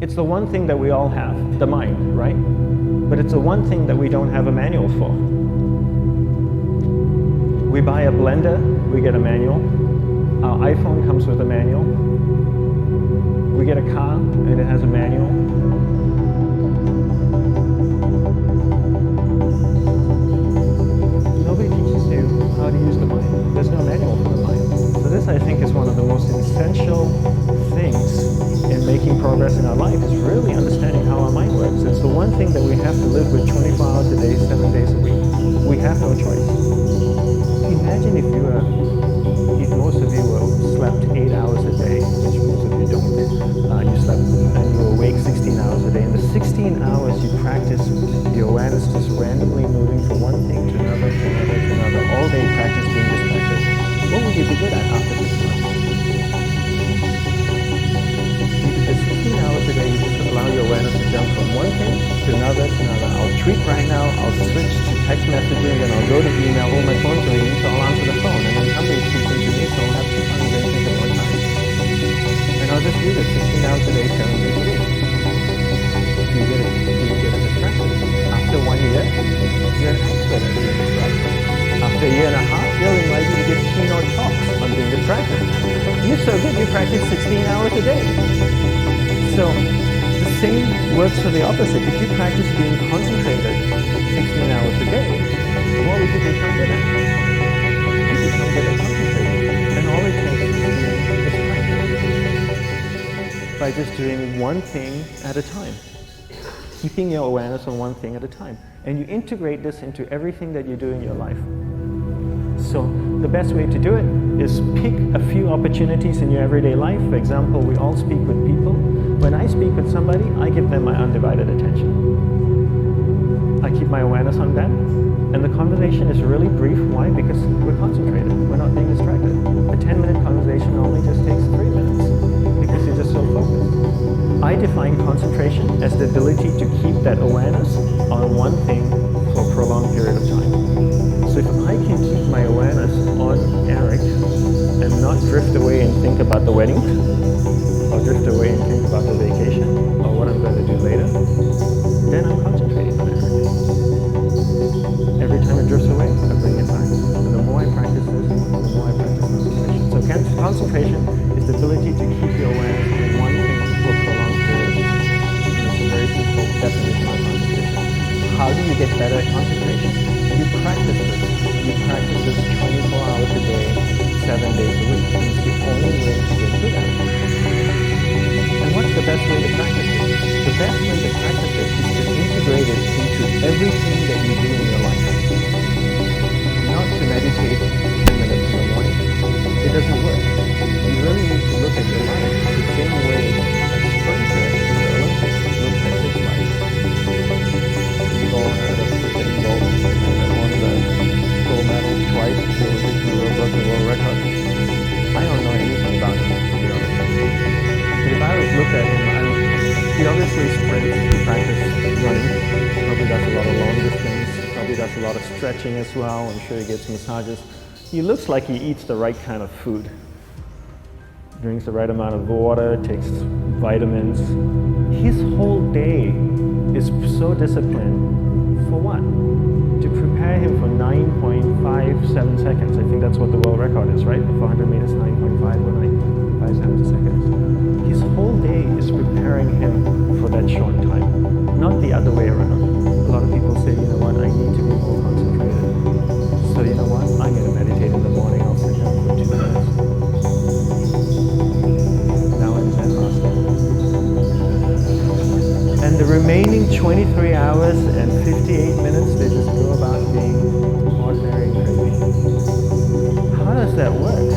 It's the one thing that we all have, the mind, right? But it's the one thing that we don't have a manual for. We buy a blender, we get a manual. Our iPhone comes with a manual. We get a car and it has a manual. Nobody teaches you how to use the mind. There's no manual for the mind. So this, I think, is one of the most essential things in making progress in our life, is really understanding how our mind works. It's the one thing that we have to live with 24 hours a day, 7 days a week. We have no choice. Imagine if most of you slept 8 hours a day, which most of you don't. You slept and you were awake 16 hours a day. In the 16 hours you practice your awareness just randomly moving from one thing to another, to another, to another. All day practice being this practice. What would you be good at after 6 months? The 16 hours a day, you just allow your awareness to jump from one thing to another, to another. I'll tweet right now, I'll switch to text messaging, then I'll go to email, oh, my phone's ringing, so I'll answer the phone, and then somebody's speaking to me, so I'll have 2 conversations at one time. And I'll just do this 16 hours a day, 7 days a week. Do you get a distraction? After 1 year, you're an expert at being distracted. After a year and a half, they'll invite you to give keynote talks on being distracted. You're so good, you practice 16 hours a day. So the same works for the opposite. If you practice being concentrated 16 hours a day, what would you become good at? You become good at concentrating. And all it takes is practice. By just doing one thing at a time. Keeping your awareness on one thing at a time. And you integrate this into everything that you do in your life. So the best way to do it is pick a few opportunities in your everyday life. For example, we all speak with people. When I speak with somebody, I give them my undivided attention. I keep my awareness on them, and the conversation is really brief. Why? Because we're concentrated. We're not being distracted. A 10-minute conversation normally just takes 3 minutes because you're just so focused. I define concentration as the ability to keep that awareness on one thing for a prolonged period of time. So if I can keep my awareness on Eric and not drift away and think about the wedding, or drift away and think about the vacation, or what I'm going to do later, then I'm concentrating on Eric. Every time it drifts away, I bring it back. And the more I practice this, the more I practice concentration. So concentration is the ability to keep your awareness on one thing for a prolonged period of time. And that's a very simple definition of concentration. How do you get better at concentration? You practice this. You practice this 24 hours a day, 7 days a week. And it's the only way to get good at it. And what's the best way to practice it? The best way to practice it is to integrate it into everything that you do in your life. Not to meditate 10 minutes in the morning. It doesn't work. You really need to look at your life the same way a sprinter in the Olympics looks at his life. We've all heard of Usain Bolt, that won the gold medal twice, the Olympics and the world record. I don't know anything about him, to be honest. But if I was looked at him, he obviously sprints, he practices running, probably does a lot of long distance, probably does a lot of stretching as well, I'm sure he gets massages. He looks like he eats the right kind of food. Drinks the right amount of water, takes vitamins. His whole day is so disciplined. For what? To prepare him for 9.57 seconds. I think that's what the world record is, right? 400 meters, 9.5 seconds. His whole day is preparing him for that short time, not the other way around. A lot of people say, you know what, I need to be more concentrated. So you know what, I'm going to meditate in the morning, I'll sit down for 2 minutes. Now I do that faster. And the remaining 23 hours and 58 minutes, they just go about being ordinary and crazy. How does that work?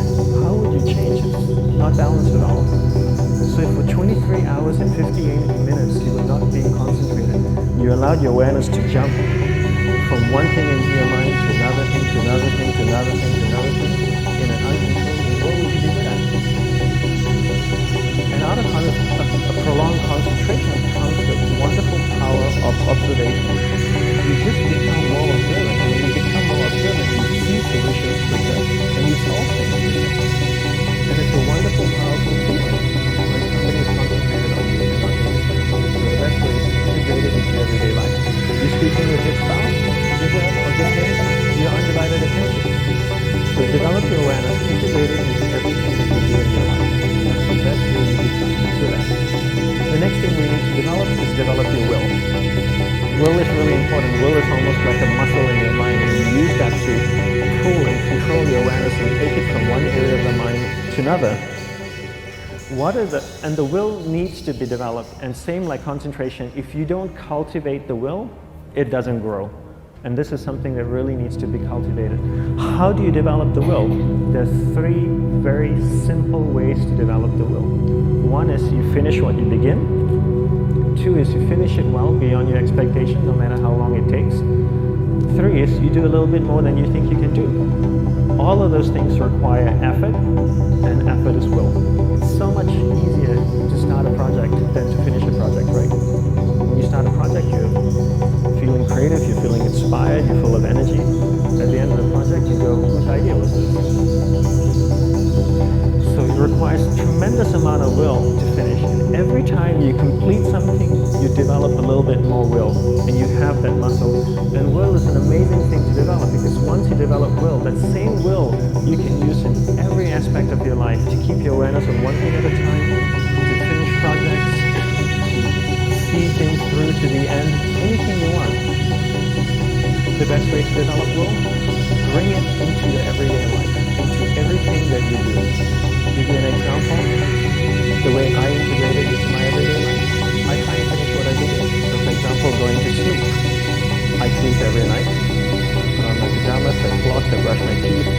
How would you change it? Not balanced at all. So if for 23 hours and 58 minutes you were not being concentrated, you allowed your awareness to jump from one thing into your mind to another thing, to another thing, to another thing, to another thing, in an uncontrolled way, what would you do with that? And out of a prolonged concentration comes the wonderful power of observation. You just become more observant, and when you become more observant, you see solutions quicker, and you solve things quicker. And it's a wonderful, powerful feeling when somebody is concentrated on you and not doing So develop your awareness, integrate it into everything that you do in your life. That's the best way you can do that. The next thing we need to develop is develop your will. Will is really important. Will is almost like a muscle in your mind, and you use that to pull and control your awareness and take it from one area of the mind to another. And the will needs to be developed, and same like concentration, if you don't cultivate the will, it doesn't grow. And this is something that really needs to be cultivated. How do you develop the will? There's 3 very simple ways to develop the will. One is you finish what you begin. 2 is you finish it well beyond your expectation, no matter how long it takes. 3 is you do a little bit more than you think you can do. All of those things require effort, and effort is will. It's so much easier to start a project than to finish a project, right? When you start a project, you're feeling creative, you're feeling inspired, you're full of energy. At the end of the project, you go, whose idea was this? So it requires a tremendous amount of will to finish. And every time you complete something, you develop a little bit more will, and you have that muscle. And will is an amazing thing to develop, because once you develop will, that same will you can use in every aspect of your life to keep your awareness on one thing at a time, to finish projects, see things through to the end, anything you want. The best way to develop will, bring it into your everyday life, into everything that you do. To give you an example, the way I integrate it into my everyday life, I try and finish what I begin. So for example, going to sleep. I sleep every night. I put on my pajamas, I floss, I brush my teeth,